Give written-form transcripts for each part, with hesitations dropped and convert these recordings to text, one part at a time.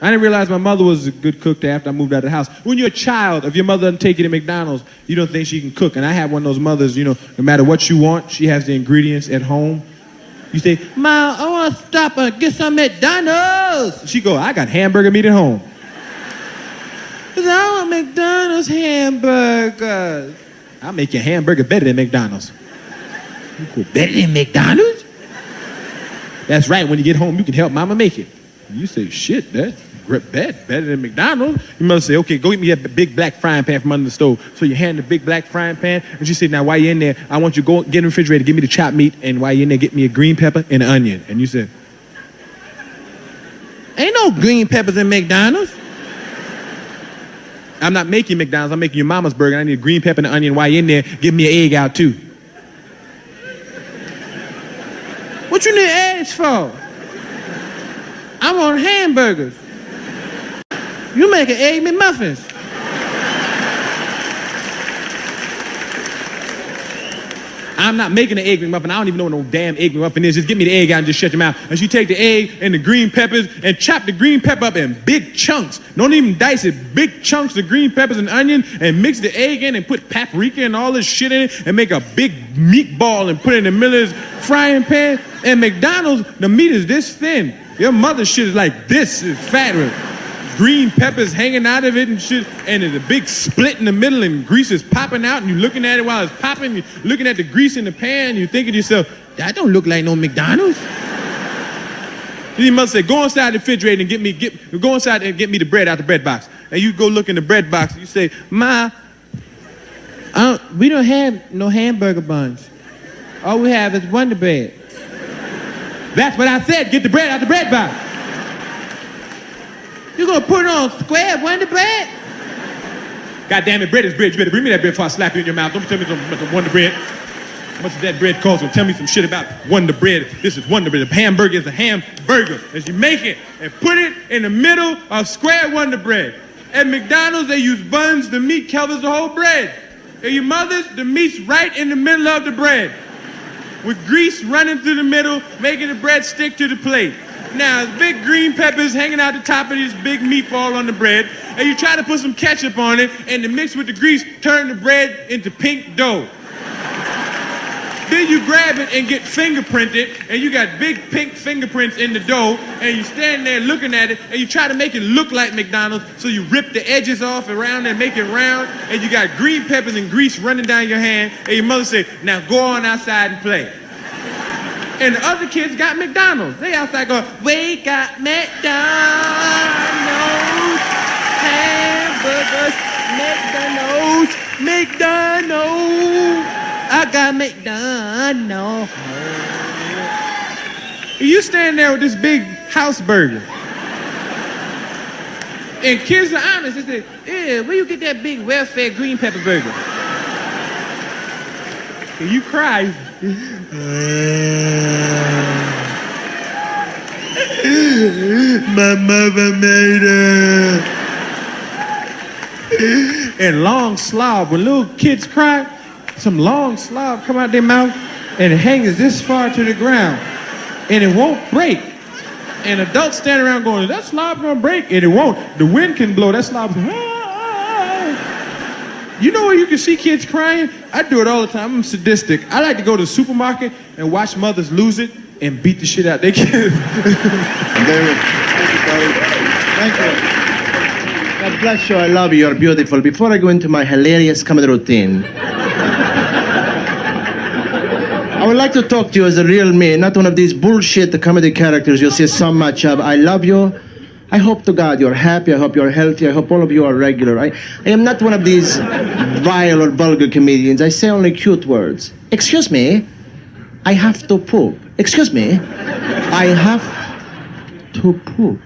I didn't realize my mother was a good cook till after I moved out of the house. When you're a child, if your mother doesn't take you to McDonald's, you don't think she can cook. And I have one of those mothers, you know, no matter what you want, she has the ingredients at home. You say, "Mom, I want to stop and get some McDonald's." She go, "I got hamburger meat at home." Cause I want McDonald's hamburgers. I'll make your hamburger better than McDonald's. You go, better than McDonald's? That's right, when you get home, you can help mama make it. You say, "Shit, that's better than McDonald's." Your mother say, "Okay, go get me a big black frying pan from under the stove." So you hand the big black frying pan, and she said, "Now while you're in there, I want you to go get in the refrigerator, give me the chopped meat, and while you're in there, get me a green pepper and an onion." And you said, "Ain't no green peppers in McDonald's." "I'm not making McDonald's, I'm making your mama's burger. I need a green pepper and an onion. While you're in there, give me an egg out too." "What you need eggs for?" "I want hamburgers." "You make an egg McMuffins." "I'm not making an egg McMuffin. I don't even know what no damn egg McMuffin is. Just give me the egg out and just shut your mouth." And she take the egg and the green peppers and chop the green pepper up in big chunks. Don't even dice it. Big chunks of green peppers and onion, and mix the egg in and put paprika and all this shit in it and make a big meatball and put it in the middle of this frying pan. And McDonald's, the meat is this thin. Your mother's shit is like this, is fat with green peppers hanging out of it and shit, and there's a big split in the middle and grease is popping out, and you're looking at it while it's popping, you're looking at the grease in the pan, and you're thinking to yourself, "That don't look like no McDonald's." Then your mother say, "Go inside the refrigerator and go inside and get me the bread out the bread box." And you go look in the bread box and you say, "Ma, we don't have no hamburger buns. All we have is Wonder Bread." "That's what I said, get the bread out the bread box." "You gonna put it on square Wonder Bread?" "God damn it, bread is bread. You better bring me that bread before I slap you in your mouth. Don't tell me something about the Wonder Bread. How much that bread cost? Well, tell me some shit about Wonder Bread. This is Wonder Bread. The hamburger is a hamburger. As you make it and put it in the middle of square Wonder Bread. At McDonald's, they use buns. The meat covers the whole bread. At your mother's, the meat's right in the middle of the bread, with grease running through the middle, making the bread stick to the plate. Now, big green peppers hanging out the top of this big meatball on the bread, and you try to put some ketchup on it, and to mix with the grease, turn the bread into pink dough. Then you grab it and get fingerprinted, and you got big pink fingerprints in the dough, and you stand there looking at it, and you try to make it look like McDonald's, so you rip the edges off around and make it round, and you got green peppers and grease running down your hand, and your mother say, "Now go on outside and play." And the other kids got McDonald's. They outside going, "We got McDonald's, hamburgers, McDonald's. I got McDonald's." And you stand there with this big house burger. And kids are honest. They say, "Yeah, where you get that big welfare green pepper burger?" And you cry. "My mother made it." And long slob, when little kids cry, some long slob come out their mouth and it hangs this far to the ground and it won't break. And adults stand around going, "That slob gonna break," and it won't. The wind can blow, that slob. You know where you can see kids crying? I do it all the time. I'm sadistic. I like to go to the supermarket and watch mothers lose it and beat the shit out their kids. David, thank you. God bless you. I love you. You're beautiful. Before I go into my hilarious comedy routine, I would like to talk to you as a real me, not one of these bullshit comedy characters you see so much of. I love you. I hope to God you're happy. I hope you're healthy. I hope all of you are regular. I am not one of these vile or vulgar comedians. I say only cute words. "Excuse me, I have to poop." "Excuse me, I have to poop."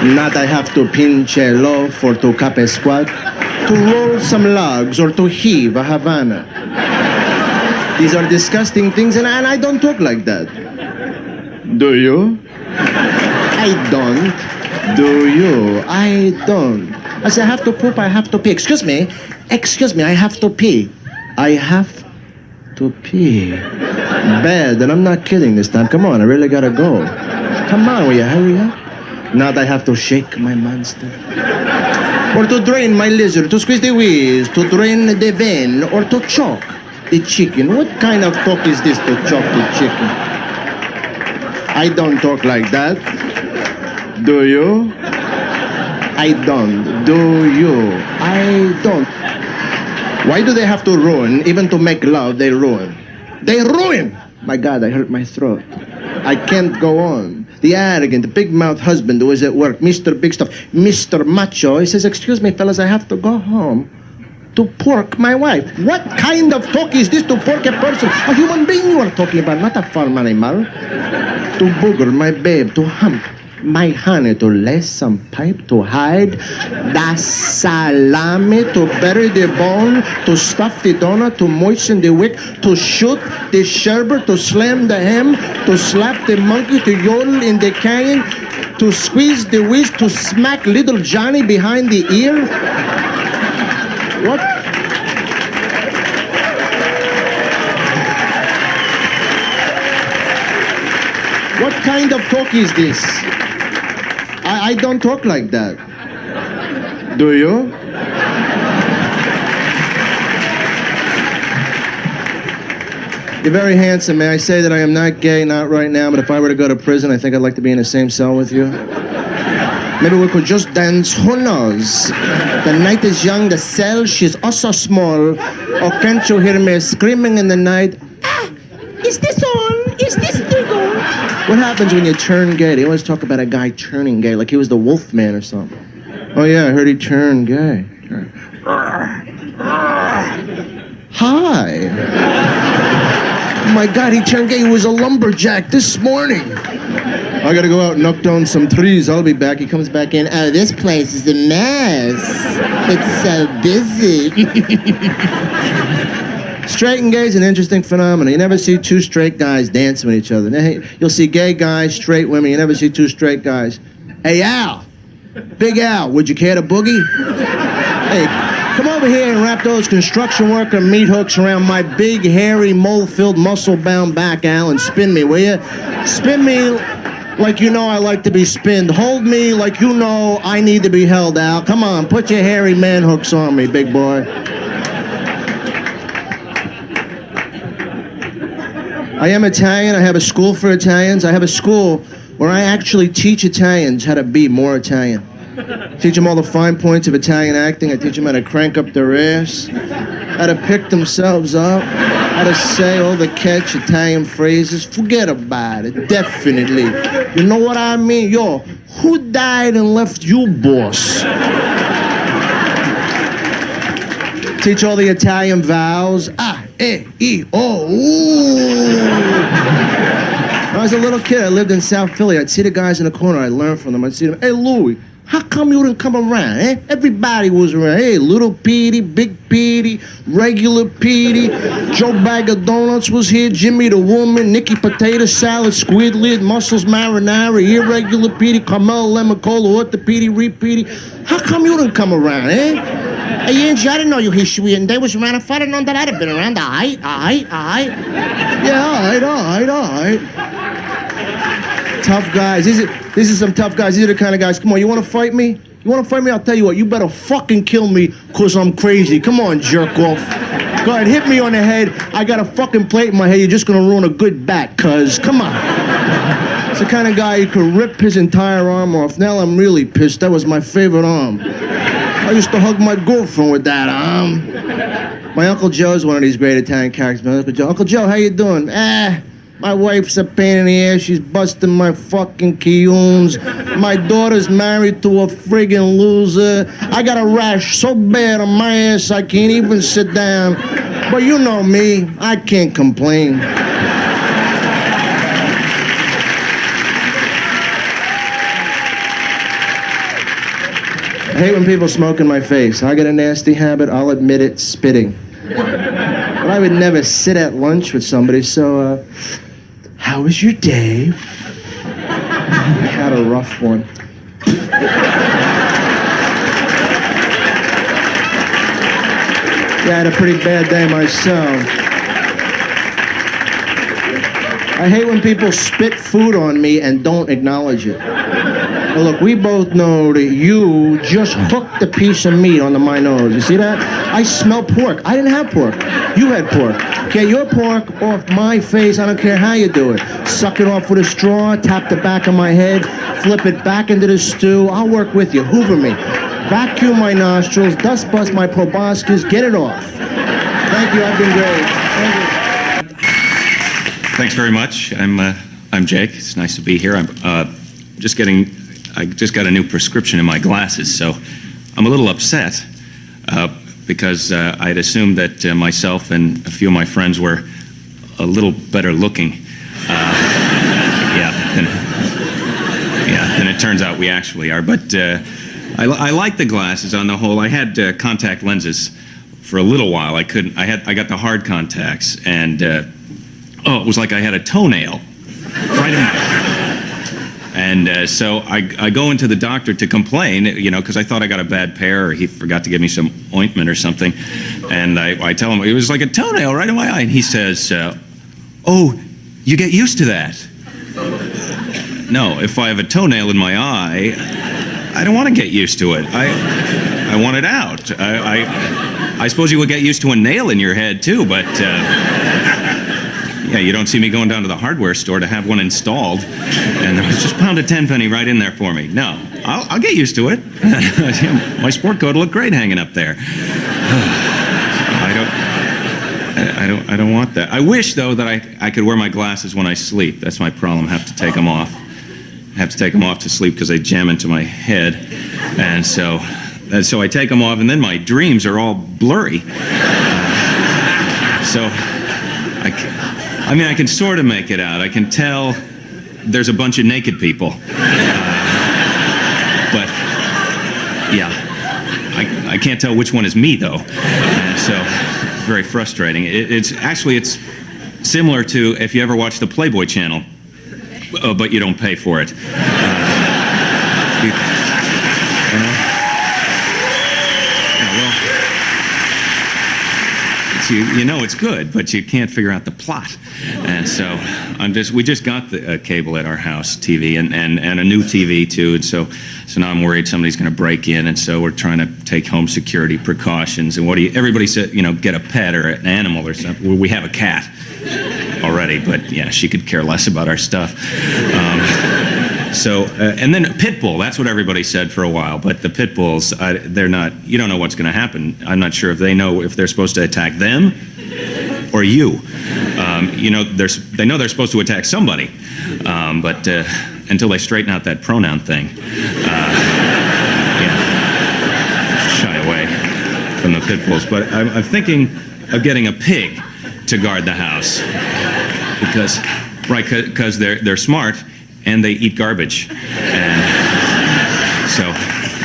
Not I have to pinch a loaf or to cup a squat, to roll some logs or to heave a Havana. These are disgusting things, and I don't talk like that. Do you? I don't. Do you? I don't. I say, I have to poop, I have to pee. Excuse me, I have to pee. I have to pee. Bad, and I'm not kidding this time. Come on, I really gotta go. Come on, will you hurry up? Now I have to shake my monster. Or to drain my lizard, to squeeze the wheeze, to drain the vein, or to choke the chicken. What kind of talk is this to choke the chicken? I don't talk like that. Do you? I don't. Do you? I don't. Why do they have to ruin? Even to make love, they ruin. They ruin! My God, I hurt my throat. I can't go on. The arrogant, big-mouthed husband who is at work, Mr. Big Stuff, Mr. Macho, he says, excuse me, fellas, I have to go home to pork my wife. What kind of talk is this to pork a person? A human being you are talking about, not a farm animal. To booger my babe, to hump my honey, to lace some pipe, to hide the salami, to bury the bone, to stuff the donut, to moisten the wick, to shoot the sherbet, to slam the ham, to slap the monkey, to yodel in the canyon, to squeeze the whiz, to smack little Johnny behind the ear. What? What kind of talk is this? I don't talk like that. Do you? You're very handsome, may I say that I am not gay, not right now, but if I were to go to prison, I think I'd like to be in the same cell with you. Maybe we could just dance, who knows? The night is young, the cell, she's also small. Oh, can't you hear me screaming in the night? Ah, is this on? Is this thing on? What happens when you turn gay? They always talk about a guy turning gay, like he was the Wolfman or something. Oh yeah, I heard he turned gay. Hi. Oh my God, he turned gay. He was a lumberjack this morning. I gotta go out and knock down some trees. I'll be back. He comes back in. Oh, this place is a mess. It's so busy. Straight and gay is an interesting phenomenon. You never see two straight guys dancing with each other. You'll see gay guys, straight women. You never see two straight guys. Hey, Al. Big Al, would you care to boogie? Hey, come over here and wrap those construction worker meat hooks around my big, hairy, mole-filled, muscle-bound back, Al, and spin me, will you? Spin me like you know I like to be spinned. Hold me like you know I need to be held, Al. Come on, put your hairy man hooks on me, big boy. I am Italian. I have a school for Italians. I have a school where I actually teach Italians how to be more Italian. Teach them all the fine points of Italian acting. I teach them how to crank up their ass, how to pick themselves up, how to say all the catch Italian phrases. Forget about it, definitely. You know what I mean? Yo, who died and left you, boss? Teach all the Italian vowels. Ah, eh, e, oh, ooh. When I was a little kid, I lived in South Philly. I'd see the guys in the corner. I'd learn from them. I'd see them. Hey, Louie, how come you didn't come around, eh? Everybody was around. Hey, Little Petey, Big Petey, Regular Petey, Joe Bag of Donuts was here, Jimmy the Woman, Nicky Potato Salad, Squid Lid, Mussels Marinara, Irregular Petey, Carmel Lemon Cola, Orthopedy, Repeaty. How come you didn't come around, eh? Hey, Angie, I didn't know you history and they was around. If I'd have known that, I'd have been around. All right. Yeah, all right. Tough guys. These are some tough guys. These are the kind of guys. Come on, you want to fight me? You want to fight me? I'll tell you what. You better fucking kill me because I'm crazy. Come on, jerk off. Go ahead, hit me on the head. I got a fucking plate in my head. You're just going to ruin a good bat, cuz. Come on. It's the kind of guy who could rip his entire arm off. Now I'm really pissed. That was my favorite arm. I used to hug my girlfriend with that arm. My Uncle Joe's one of these great Italian characters. My Uncle Joe, how you doing? My wife's a pain in the ass. She's busting my fucking kiyuns. My daughter's married to a friggin' loser. I got a rash so bad on my ass I can't even sit down. But you know me, I can't complain. I hate when people smoke in my face. I got a nasty habit, I'll admit it, spitting. But I would never sit at lunch with somebody, so, how was your day? I had a rough one. Yeah, I had a pretty bad day myself. I hate when people spit food on me and don't acknowledge it. Well, look, we both know that you just hooked a piece of meat onto my nose. You see that? I smell pork. I didn't have pork. You had pork. Get your pork off my face. I don't care how you do it. Suck it off with a straw, tap the back of my head, flip it back into the stew. I'll work with you. Hoover me. Vacuum my nostrils, dust bust my proboscis, get it off. Thank you, I've been great. Thank you. Thanks very much. I'm Jake. It's nice to be here. I just got a new prescription in my glasses, so I'm a little upset because I'd assumed that myself and a few of my friends were a little better looking. Than it turns out we actually are. But I like the glasses on the whole. I had contact lenses for a little while. I got the hard contacts, and it was like I had a toenail right in my eye. And so I go into the doctor to complain, because I thought I got a bad pair, or he forgot to give me some ointment or something. And I tell him it was like a toenail right in my eye, and he says, "Oh, you get used to that." No, if I have a toenail in my eye, I don't want to get used to it. I want it out. I suppose you would get used to a nail in your head too, but you don't see me going down to the hardware store to have one installed, and there was just pound a tenpenny right in there for me. No, I'll get used to it. My sport coat will look great hanging up there. I don't want that. I wish though that I could wear my glasses when I sleep. That's my problem. I have to take them off. I have to take them off to sleep because they jam into my head, and so I take them off, and then my dreams are all blurry. So I can sort of make it out. I can tell there's a bunch of naked people, but I can't tell which one is me though, and so it's very frustrating. It's similar to if you ever watch the Playboy Channel. But you don't pay for it. It's good, but you can't figure out the plot. And so we just got the cable at our house, TV, and a new TV too. And so now I'm worried somebody's going to break in, and so we're trying to take home security precautions. And everybody said, get a pet or an animal or something. Well, we have a cat already, but she could care less about our stuff. And then pit bull, that's what everybody said for a while, but the pit bulls, they're not, you don't know what's going to happen. I'm not sure if they know if they're supposed to attack them or you. They know they're supposed to attack somebody, but until they straighten out that pronoun thing, shy away from the pit bulls. But I'm thinking of getting a pig to guard the house, because they're smart and they eat garbage, and so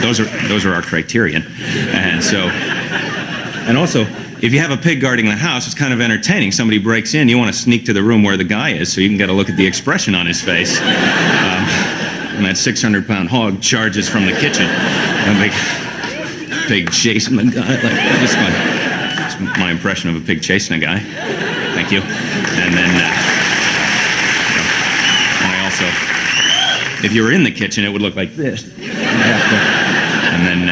those are our criterion. And also, if you have a pig guarding the house, it's kind of entertaining. Somebody breaks in, you want to sneak to the room where the guy is so you can get a look at the expression on his face. And that 600-pound hog charges from the kitchen, a pig chasing the guy. That's my impression of a pig chasing a guy. Thank you. And then, I also, if you were in the kitchen, it would look like this. And then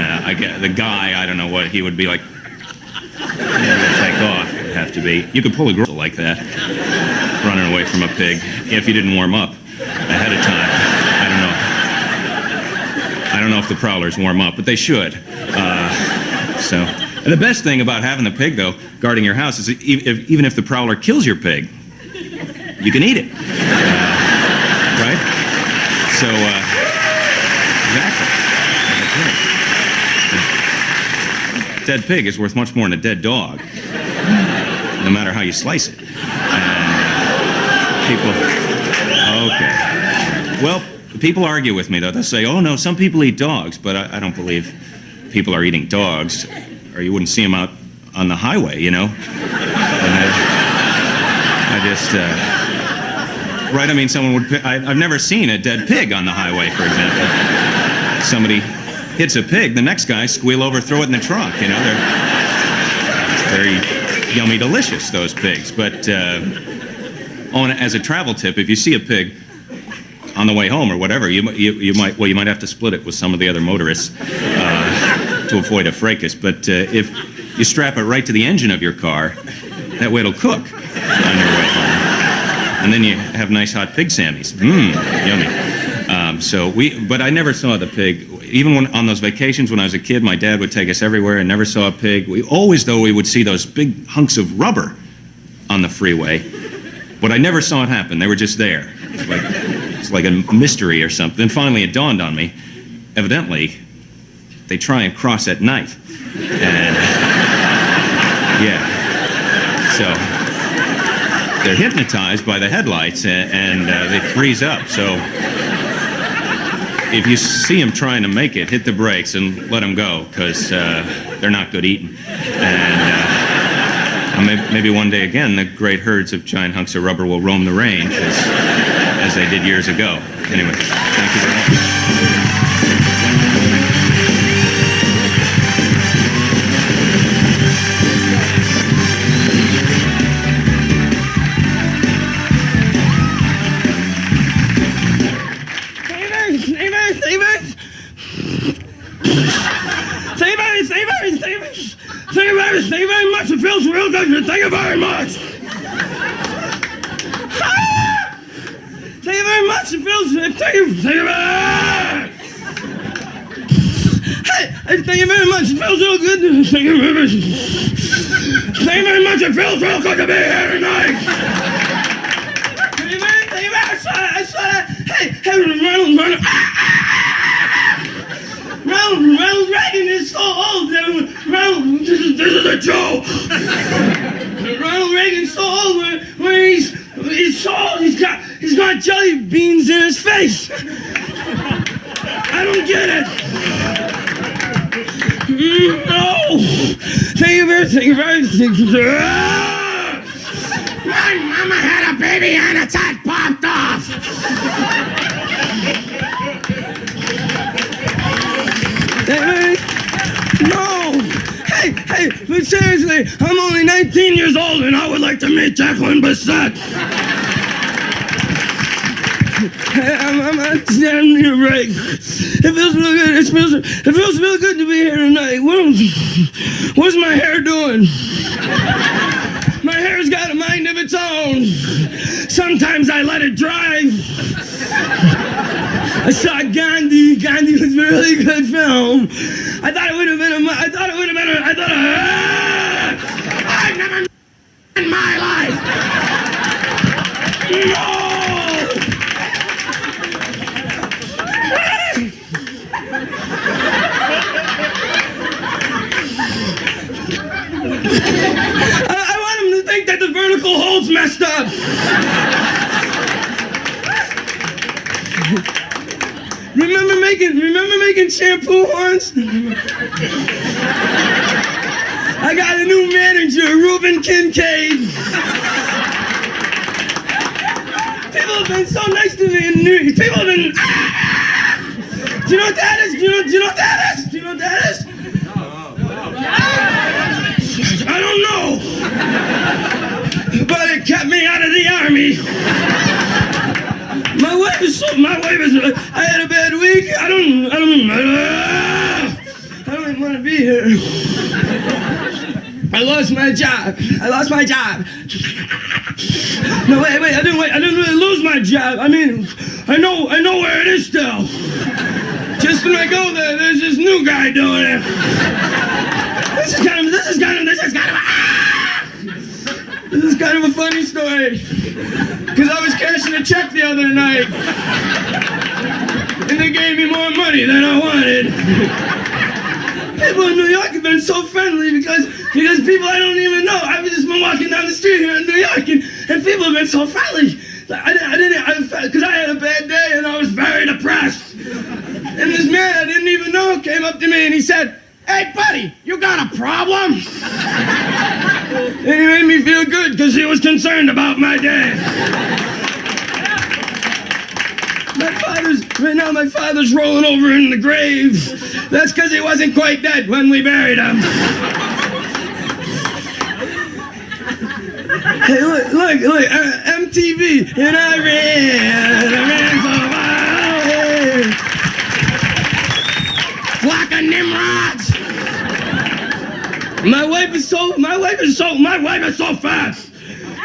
the guy, I don't know what he would be like. Take off. It would have to be. You could pull a girl like that, running away from a pig, if you didn't warm up ahead of time. I don't know if the prowlers warm up, but they should. And the best thing about having the pig, though, guarding your house, is even if the prowler kills your pig, you can eat it. Right? So, exactly. A dead pig is worth much more than a dead dog, no matter how you slice it. Well, people argue with me, though. They'll say, oh, no, some people eat dogs, but I don't believe people are eating dogs, or you wouldn't see them out on the highway, And I've never seen a dead pig on the highway, for example. Somebody hits a pig, the next guy squeal over, throw it in the trunk, They're very yummy, delicious, those pigs, but Oh, and as a travel tip, if you see a pig on the way home or whatever, you might have to split it with some of the other motorists to avoid a fracas. But if you strap it right to the engine of your car, that way it'll cook on your way home. And then you have nice hot pig sammies. Yummy. But I never saw the pig. Even on those vacations when I was a kid, my dad would take us everywhere and never saw a pig. We would see those big hunks of rubber on the freeway, but I never saw it happen. They were just there. It's like a mystery or something. Then finally it dawned on me, evidently, they try and cross at night. And, yeah. So they're hypnotized by the headlights and they freeze up. So if you see them trying to make it, hit the brakes and let them go, because they're not good eating. And maybe one day again, the great herds of giant hunks of rubber will roam the range as they did years ago. Anyway, thank you very much. Thank you very much. It feels real good. Thank you very much. Thank you very much. It feels. Thank you very much. Hey, thank you very much. It feels real good. Thank you very much. Thank you very much. It feels real good to be here tonight. Thank you very much. I saw that. Hey, Ronald Reagan is so old. This is a joke. Ronald Reagan's so old where he's so old. He's got jelly beans in his face. I don't get it. No. Thank you very much. My mama had a baby and its head popped off. No! Hey, but seriously, I'm only 19 years old and I would like to meet Jacqueline Bisset. I'm standing here right. It feels real good. It feels real good to be here tonight. What's my hair doing? My hair's got a mind of its own. Sometimes I let it drive. I saw Gandhi. Gandhi was a really good film. I thought it would have been I've never in my life. No. I want him to think that the vertical hole's messed up. Remember making shampoo once? I got a new manager, Reuben Kincaid. People have been so nice to me in New York. People have been. Do you know what that is? Do you know what that is? Do you know what that is? I don't know. But it kept me out of the army. My wife is. I had a bad week. I don't even want to be here. I lost my job. No, wait. I didn't really lose my job. I mean, I know where it is still. Just when I go there, there's this new guy doing it. This is kind of a funny story. Because I was cashing a check the other night. And they gave me more money than I wanted. People in New York have been so friendly because people I don't even know. I've just been walking down the street here in New York and people have been so friendly. Because I had a bad day and I was very depressed. And this man I didn't even know came up to me and he said, "Hey, buddy, you got a problem?" And he made me feel good because he was concerned about my day. Right now my father's rolling over in the grave. That's because he wasn't quite dead when we buried him. Hey, look, MTV, and I ran so wild. Flock of Nimrods. My wife is so fast.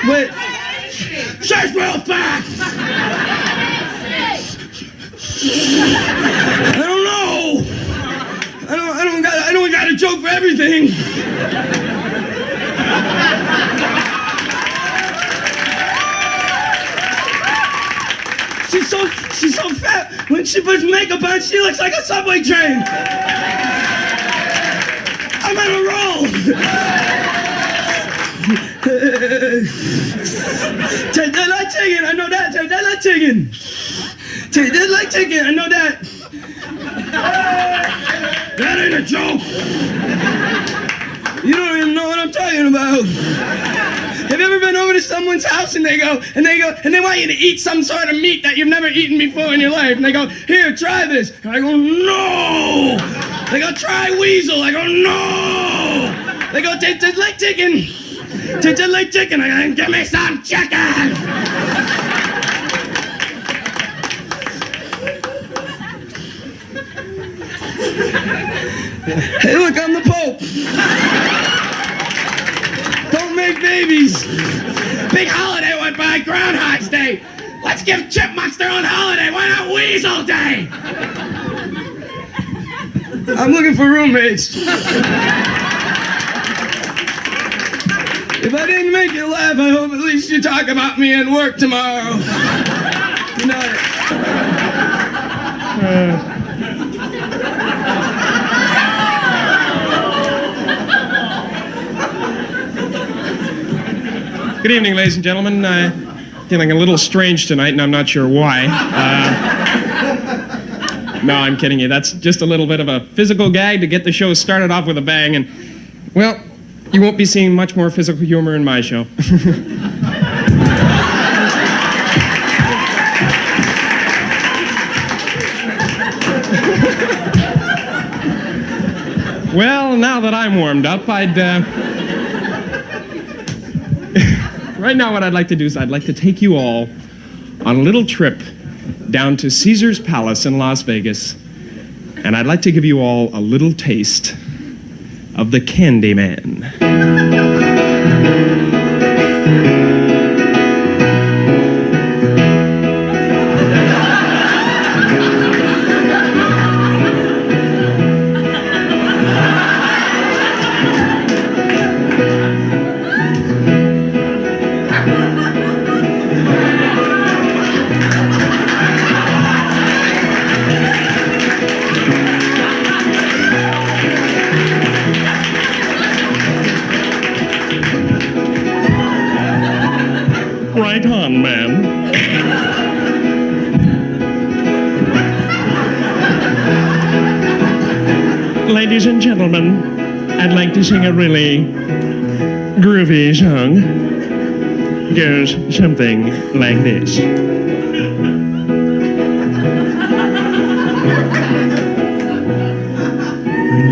Wait, she's real fast. I don't know. I don't got a joke for everything. She's so fat. When she puts makeup on, she looks like a subway train. I'm on a roll. They like chicken, I know that. They like chicken. They like chicken, I know that. That ain't a joke. You don't even know what I'm talking about. Have you ever been over to someone's house and they want you to eat some sort of meat that you've never eaten before in your life? And they go, here, try this. And I go, no. They go, try weasel. I go, no. They go, taste just like chicken. Taste just like chicken. I go, give me some chicken. Hey, look, I'm the Pope. Don't make babies. Big holiday went by, Groundhog's Day. Let's give chipmunks their own holiday. Why not Weasel Day? I'm looking for roommates. If I didn't make you laugh, I hope at least you talk about me at work tomorrow. Good night. Good evening, ladies and gentlemen. Feeling a little strange tonight, and I'm not sure why. No, I'm kidding you. That's just a little bit of a physical gag to get the show started off with a bang, and, well, you won't be seeing much more physical humor in my show. Well, now that I'm warmed up, right now, what I'd like to do is I'd like to take you all on a little trip down to Caesar's Palace in Las Vegas, and I'd like to give you all a little taste of the Candyman. Right on, man. Ladies and gentlemen, I'd like to sing a really groovy song. Goes something like this.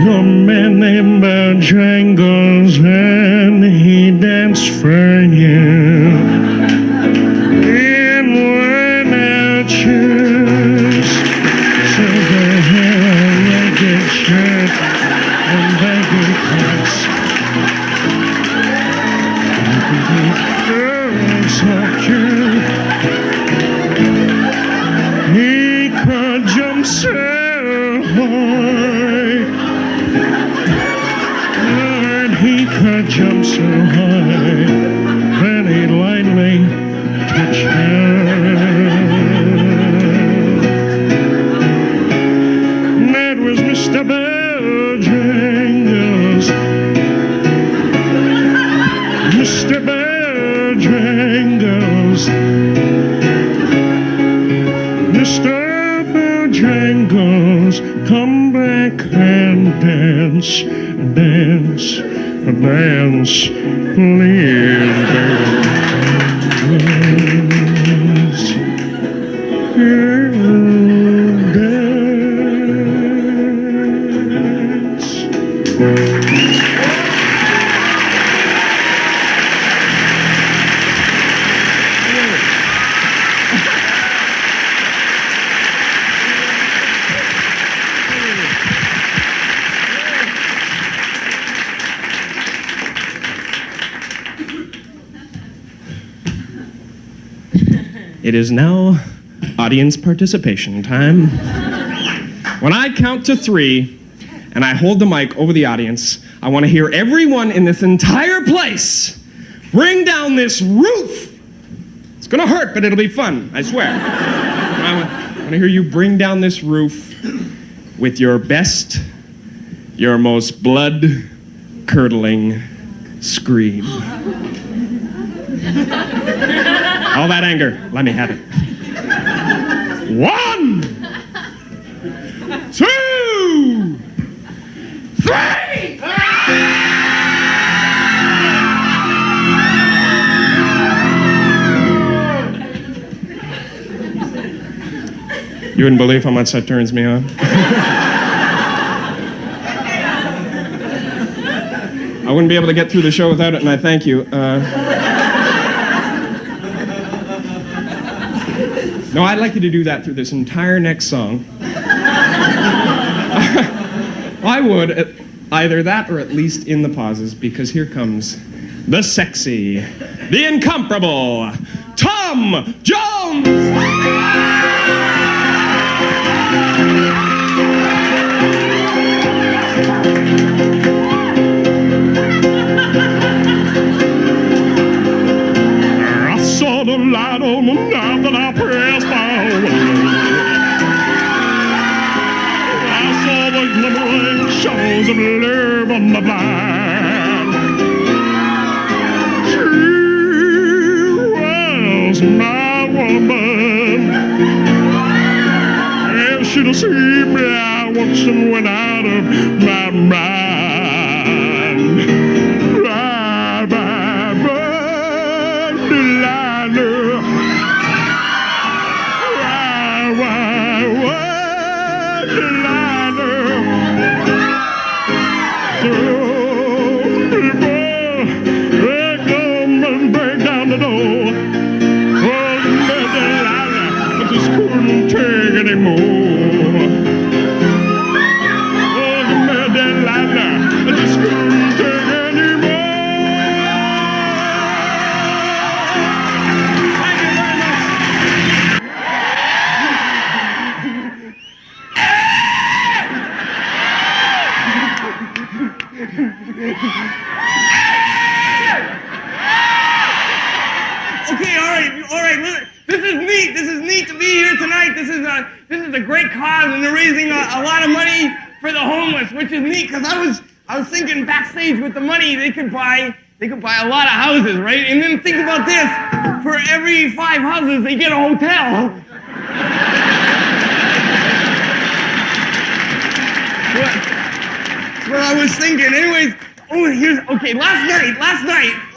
A man named Bojangles and he danced for you. In worn-out shoes, silver hair, a ragged shirt, and baggy pants. Girls like you, he could jump so high. Lord, he could jump so high, very lightly. That was Mr. Bojangles. Mr. Bojangles. Mr. Bojangles, come back and dance, dance, dance, please, baby. It is now audience participation time. When I count to 3 and I hold the mic over the audience, I want to hear everyone in this entire place bring down this roof. It's gonna hurt, but it'll be fun, I swear. I want to hear you bring down this roof with your best, your most blood-curdling scream. All that anger, let me have it. 1, 2, 3! You wouldn't believe how much that turns me on. I wouldn't be able to get through the show without it, and I thank you. No, I'd like you to do that through this entire next song. I would, either that or at least in the pauses, because here comes the sexy, the incomparable Tom Jones! I saw the light on the knob that I pressed on. I saw the glimmering shadows of love on the blind. She was my woman. If she'd have seen me, I once and went out of my mind. This is a great cause, and they're raising a lot of money for the homeless, which is neat. Because I was thinking backstage with the money they could buy a lot of houses, right? And then think about this: for every 5 houses, they get a hotel. That's what I was thinking. Anyways,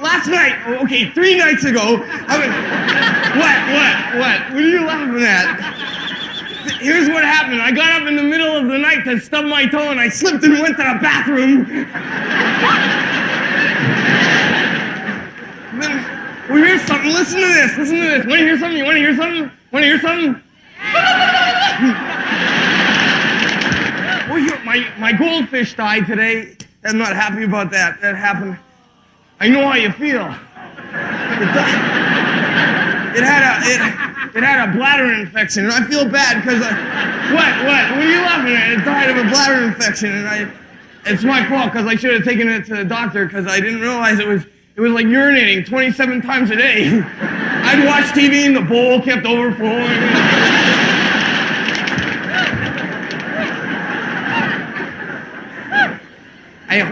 last night. Okay, 3 nights ago. What are you laughing at? Here's what happened. I got up in the middle of the night to stub my toe, and I slipped and went to the bathroom. Well, here's something. Listen to this. Want to hear something? You want to hear something? Well, my goldfish died today. I'm not happy about that. That happened. I know how you feel. It had a bladder infection, and I feel bad because what are you laughing at? It died of a bladder infection, and it's my fault because I should have taken it to the doctor because I didn't realize it was like urinating 27 times a day. I'd watch TV and the bowl kept overflowing. I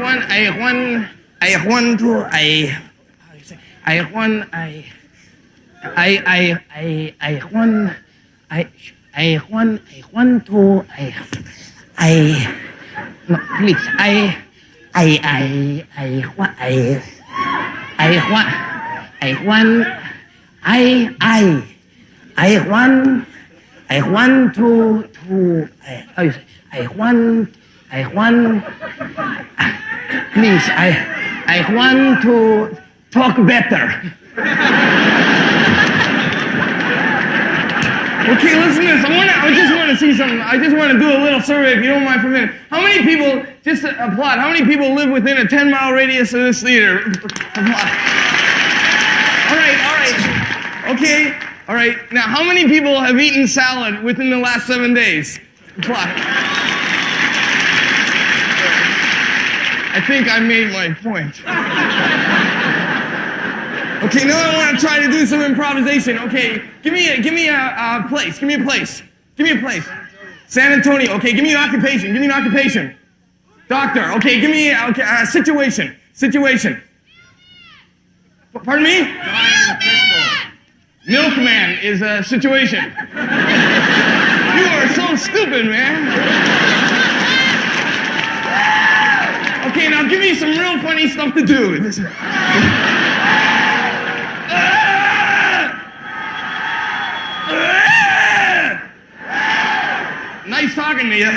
want to talk better. Okay, listen to this. I just want to see something. I just want to do a little survey, if you don't mind for a minute. How many people, just to applaud, how many people live within a 10-mile radius of this theater? All right. All right, now how many people have eaten salad within the last 7 days? Apply. I think I made my point. Okay, now I want to try to do some improvisation. Okay, give me a place. Give me a place. Give me a place. San Antonio. Okay, give me an occupation. Give me an occupation. Doctor. Okay, give me a situation. Situation. Pardon me? Milkman is a situation. You are so stupid, man. Okay, now give me some real funny stuff to do. Nice talking to you.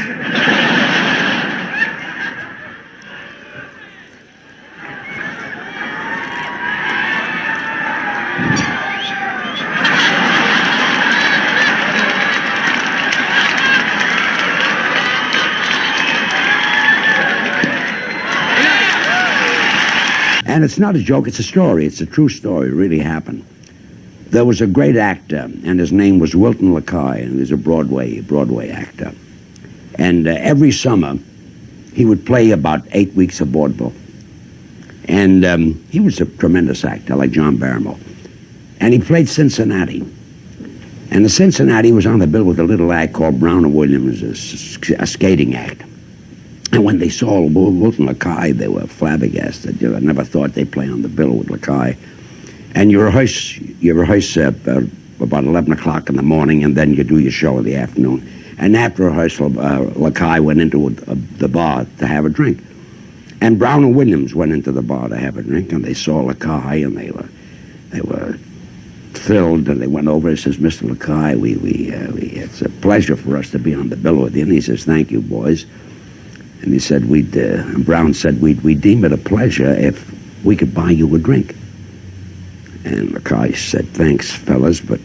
And it's not a joke, it's a story. It's a true story. It really happened. There was a great actor, and his name was Wilton LaCoy, and he was a Broadway actor. And every summer, he would play about 8 weeks of vaudeville. And he was a tremendous actor, like John Barrymore. And he played Cincinnati. And the Cincinnati was on the bill with a little act called Brown and Williams, a skating act. And when they saw Wilton LaCoy, they were flabbergasted. I never thought they'd play on the bill with LaCoy. And you rehearse about 11 o'clock in the morning, and then you do your show in the afternoon. And after rehearsal, LaCoy went into the bar to have a drink. And Brown and Williams went into the bar to have a drink, and they saw LaCoy, and they were thrilled, and they went over and says, "Mr. LaCoy, it's a pleasure for us to be on the bill with you." And he says, "Thank you, boys." And he said, Brown said, we'd deem it a pleasure if we could buy you a drink. And LaCoy said, "Thanks, fellas, but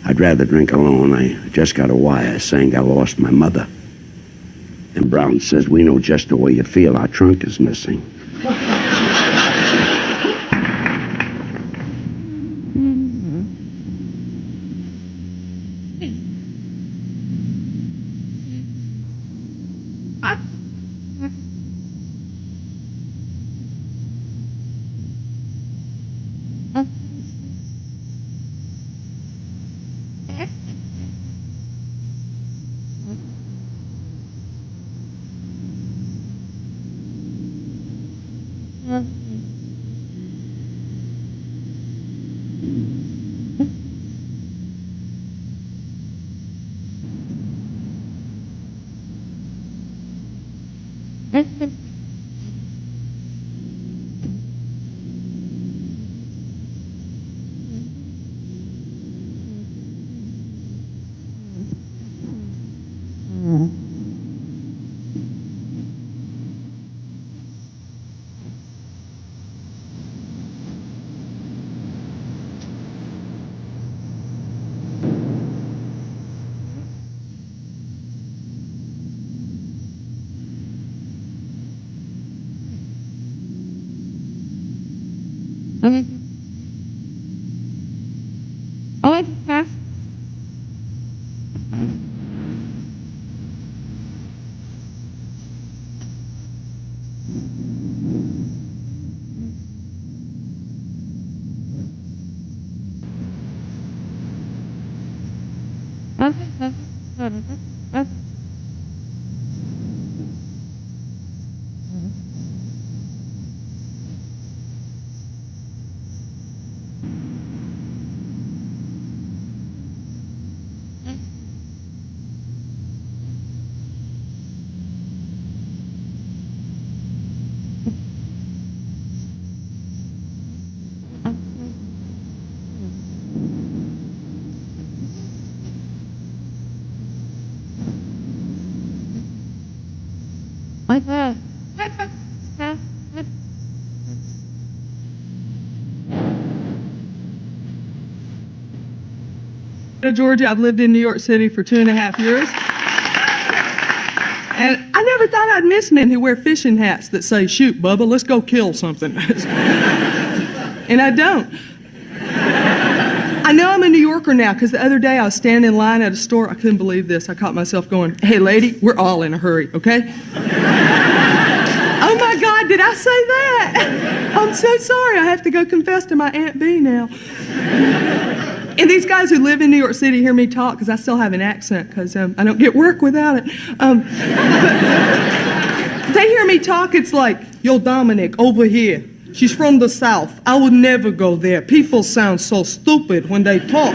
I'd rather drink alone. I just got a wire saying I lost my mother." And Brown says, "We know just the way you feel. Our trunk is missing." Georgia. I've lived in New York City for 2.5 years. And I never thought I'd miss men who wear fishing hats that say, "Shoot, Bubba, let's go kill something." And I don't. I know I'm a New Yorker now because the other day I was standing in line at a store. I couldn't believe this. I caught myself going, "Hey, lady, we're all in a hurry, okay?" Oh my God, did I say that? I'm so sorry. I have to go confess to my Aunt B now. And these guys who live in New York City hear me talk because I still have an accent because I don't get work without it. But they hear me talk, it's like, "Yo, Dominic, over here. She's from the South. I would never go there. People sound so stupid when they talk."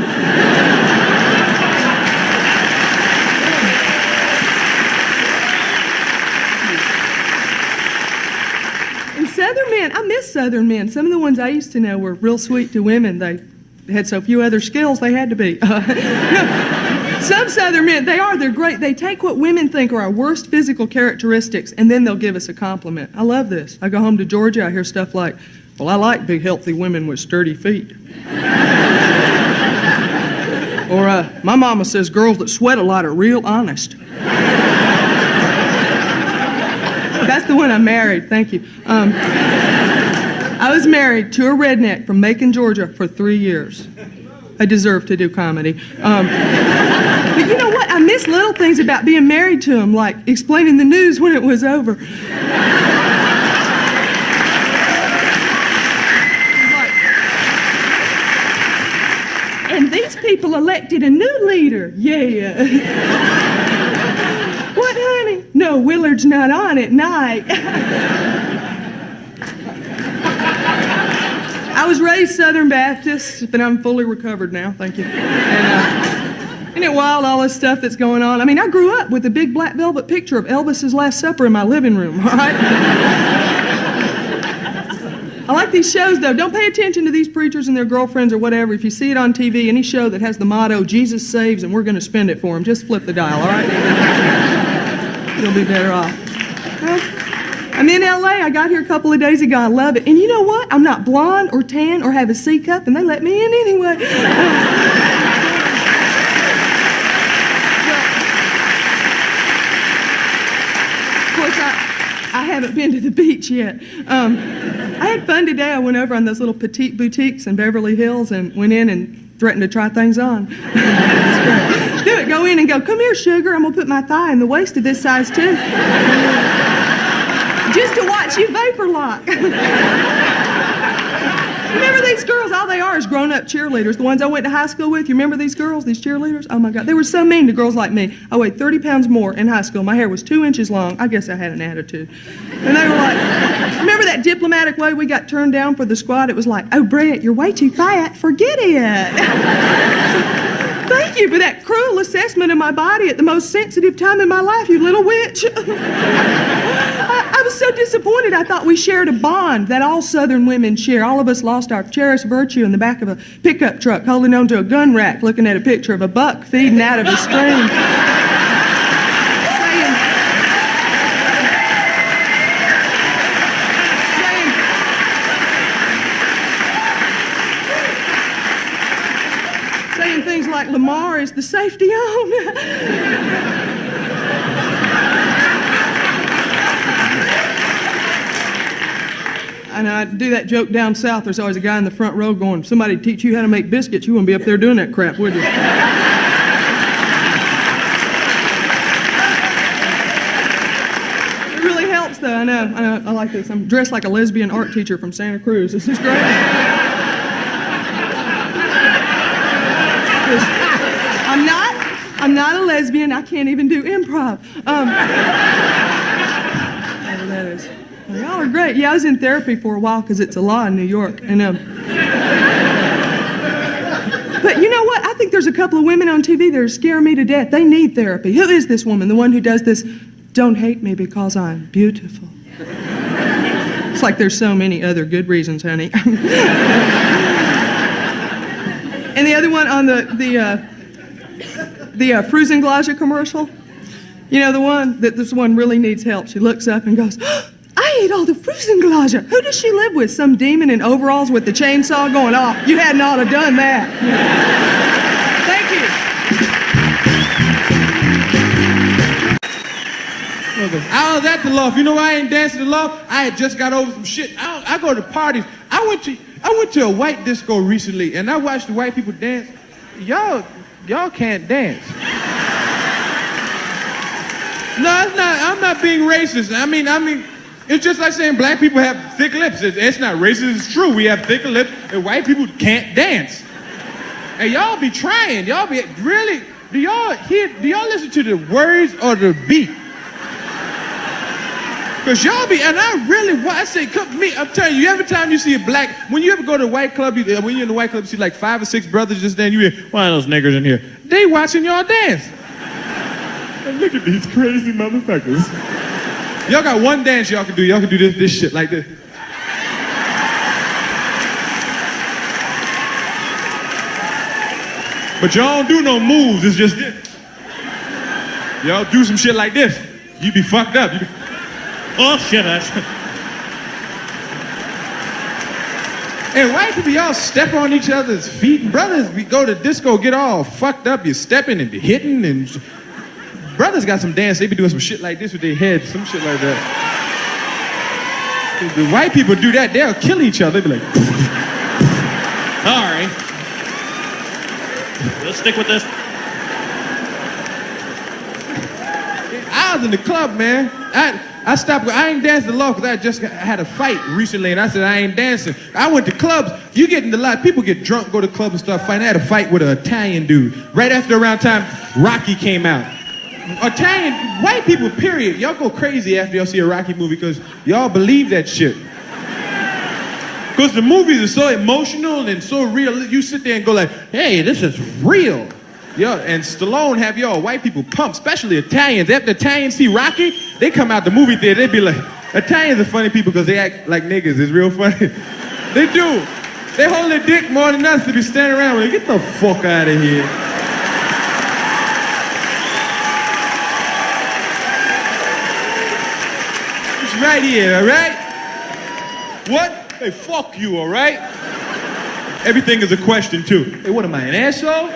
And Southern men, I miss Southern men. Some of the ones I used to know were real sweet to women. They had so few other skills, they had to be. Some Southern men, they're great. They take what women think are our worst physical characteristics, and then they'll give us a compliment. I love this. I go home to Georgia, I hear stuff like, "Well, I like big, healthy women with sturdy feet." Or, "My mama says girls that sweat a lot are real honest." That's the one I married, thank you. I was married to a redneck from Macon, Georgia for 3 years. I deserve to do comedy. But you know what? I miss little things about being married to him, like explaining the news when it was over. And these people elected a new leader. Yeah. What, honey? No, Willard's not on at night. I was raised Southern Baptist, but I'm fully recovered now, thank you. And, isn't it wild, all this stuff that's going on? I mean, I grew up with a big black velvet picture of Elvis's Last Supper in my living room, all right? I like these shows, though. Don't pay attention to these preachers and their girlfriends or whatever. If you see it on TV, any show that has the motto, "Jesus saves and we're going to spend it for him," just flip the dial, all right? You'll be better off. Well, I'm in LA. I got here a couple of days ago. I love it. And you know what? I'm not blonde or tan or have a C cup, and they let me in anyway. Of course, I haven't been to the beach yet. I had fun today. I went over on those little petite boutiques in Beverly Hills and went in and threatened to try things on. It's great. Do it. Go in and go, "Come here, sugar. I'm going to put my thigh in the waist of this size, too." Just to watch you vapor lock. Remember these girls? All they are is grown-up cheerleaders. The ones I went to high school with. You remember these girls, these cheerleaders? Oh, my God. They were so mean to girls like me. I weighed 30 pounds more in high school. My hair was 2 inches long. I guess I had an attitude. And they were like, remember that diplomatic way we got turned down for the squad? It was like, "Oh, Brett, you're way too fat. Forget it." Thank you for that cruel assessment of my body at the most sensitive time in my life, you little witch. I was so disappointed. I thought we shared a bond that all Southern women share. All of us lost our cherished virtue in the back of a pickup truck, holding on to a gun rack, looking at a picture of a buck feeding out of a stream. Saying things like, "Lamar is the safety on." And I do that joke down south. There's always a guy in the front row going, "Somebody teach you how to make biscuits, you wouldn't be up there doing that crap, would you?" It really helps, though. I know. I like this. I'm dressed like a lesbian art teacher from Santa Cruz. This is great. I'm not a lesbian. I can't even do improv. That is. Y'all are great. Yeah, I was in therapy for a while because it's a law in New York. And but you know what? I think there's a couple of women on TV that are scaring me to death. They need therapy. Who is this woman? The one who does this, "Don't hate me because I'm beautiful." It's like there's so many other good reasons, honey. And the other one on the Fruzenglaser commercial, you know, the one that this one really needs help. She looks up and goes, "I ate all the Fruzenglaser." Who does she live with? Some demon in overalls with the chainsaw going, "Oh, you hadn't ought to have done that." Thank you. I was at the loft. You know why I ain't dancing the loft? I had just got over some shit. I go to parties. I went to I went to a white disco recently, and I watched the white people dance. Y'all can't dance. No, it's not. I'm not being racist. I mean, it's just like saying black people have thick lips. It's not racist. It's true. We have thicker lips, and white people can't dance. And y'all be trying. Y'all be really. Do y'all listen to the words or the beat? Cause y'all be, and I say, I'm telling you, every time you see a black, when you ever go to a white club, when you're in the white club, you see like 5 or 6 brothers just there, and you hear, one of those niggers in here. They watching y'all dance. And look at these crazy motherfuckers. Y'all got one dance y'all can do. Y'all can do this shit like this. But y'all don't do no moves, it's just this. Y'all do some shit like this. You be fucked up. Oh shit, And white people, y'all step on each other's feet. And brothers, we go to disco, get all fucked up. You're stepping and hitting. And brothers got some dance. They be doing some shit like this with their heads, some shit like that. The white people do that, they'll kill each other. They be like, all right. Let's stick with this. I was in the club, man. I stopped. I ain't dancing a lot because I just had a fight recently, and I said I ain't dancing. I went to clubs. You get in the lot. People get drunk, go to clubs and start fighting. I had a fight with an Italian dude right after around time Rocky came out. Italian white people, period. Y'all go crazy after y'all see a Rocky movie because y'all believe that shit. Because the movies are so emotional and so real. You sit there and go like, hey, this is real. Yo, and Stallone have y'all white people pumped, especially Italians. After Italians see Rocky, they come out the movie theater, they be like, Italians are funny people because they act like niggas. It's real funny. They do. They hold their dick more than us to be standing around with, get the fuck out of here. It's right here, all right? What? Hey, fuck you, all right? Everything is a question, too. Hey, what am I, an asshole?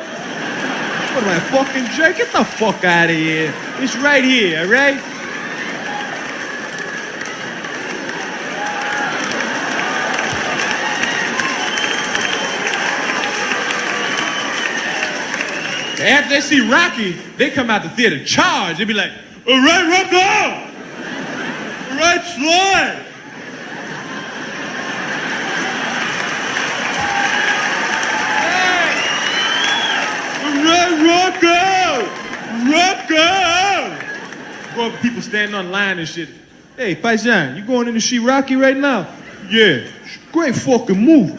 What am I, a fucking jerk? Get the fuck out of here. It's right here, all right? After they see Rocky, they come out the theater charged. They be like, all right, Rocco! All right, Sly! Rocco! Well, people standing on line and shit. Hey, Paisan, you going in to see Rocky right now? Yeah. Great fucking move.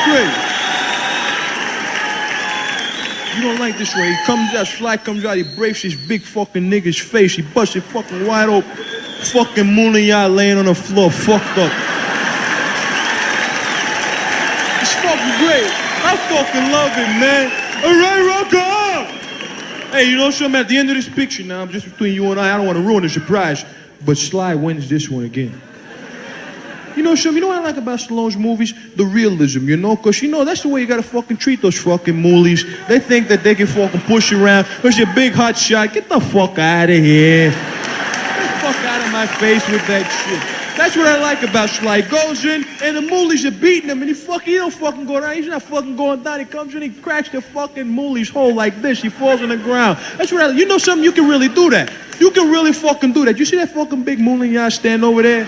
Great. You don't like this way. He comes out, Sly comes out, he breaks this big fucking nigga's face. He busts it fucking wide open. Fucking Moonlight laying on the floor, fucked up. It's fucking great. I fucking love it, man. All right, Rocco! Hey, you know something? At the end of this picture now, just between you and I don't want to ruin the surprise, but Sly wins this one again. You know something? You know what I like about Stallone's movies? The realism, you know? Because, you know, that's the way you gotta fucking treat those fucking moolies. They think that they can fucking push you around. There's your big hot shot. Get the fuck out of here. Get the fuck out of my face with that shit. That's what I like about Sly. He goes in, and the moolies are beating him, and he don't fucking go down. He's not fucking going down. He comes in, he cracks the fucking moolie's hole like this. He falls on the ground. That's what I like. You know something? You can really do that. You can really fucking do that. You see that fucking big Moulin stand over there?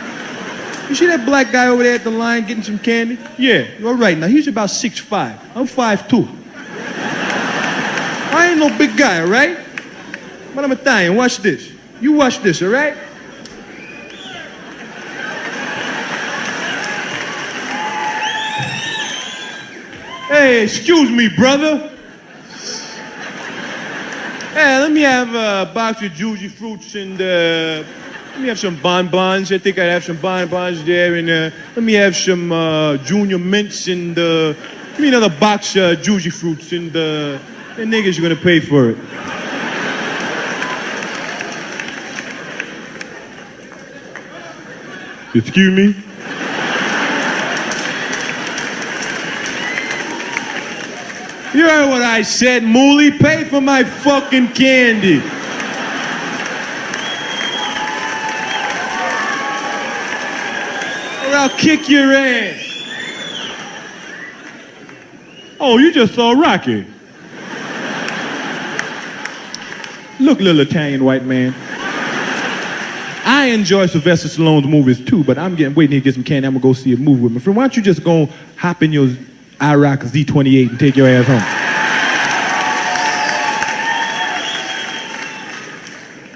You see that black guy over there at the line getting some candy? Yeah, all right. Now, he's about 6'5". I'm 5'2". I ain't no big guy, all right? But I'm Italian. Watch this. You watch this, all right? Hey, excuse me, brother. Hey, let me have a box of Juicy Fruits and let me have some bonbons. I think I have some bonbons there, and let me have some Junior Mints and give me another box of Juicy Fruits, and the niggas are gonna pay for it. Excuse me? You heard what I said, Mooly. Pay for my fucking candy. I'll kick your ass. Oh, you just saw Rocky. Look, little Italian white man. I enjoy Sylvester Stallone's movies too, but I'm waiting here to get some candy. I'm gonna go see a movie with my friend. Why don't you just go hop in your IROC Z28 and take your ass home?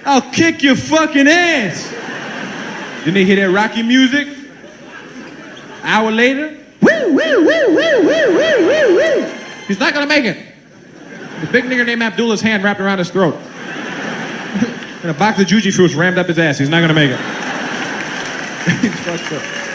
I'll kick your fucking ass. Didn't they hear that Rocky music? Hour later, woo, woo, woo, woo, woo, woo, woo, woo. He's not gonna make it. The big nigger named Abdullah's hand wrapped around his throat. And a box of Juji fruits rammed up his ass. He's not gonna make it. He's fucked up.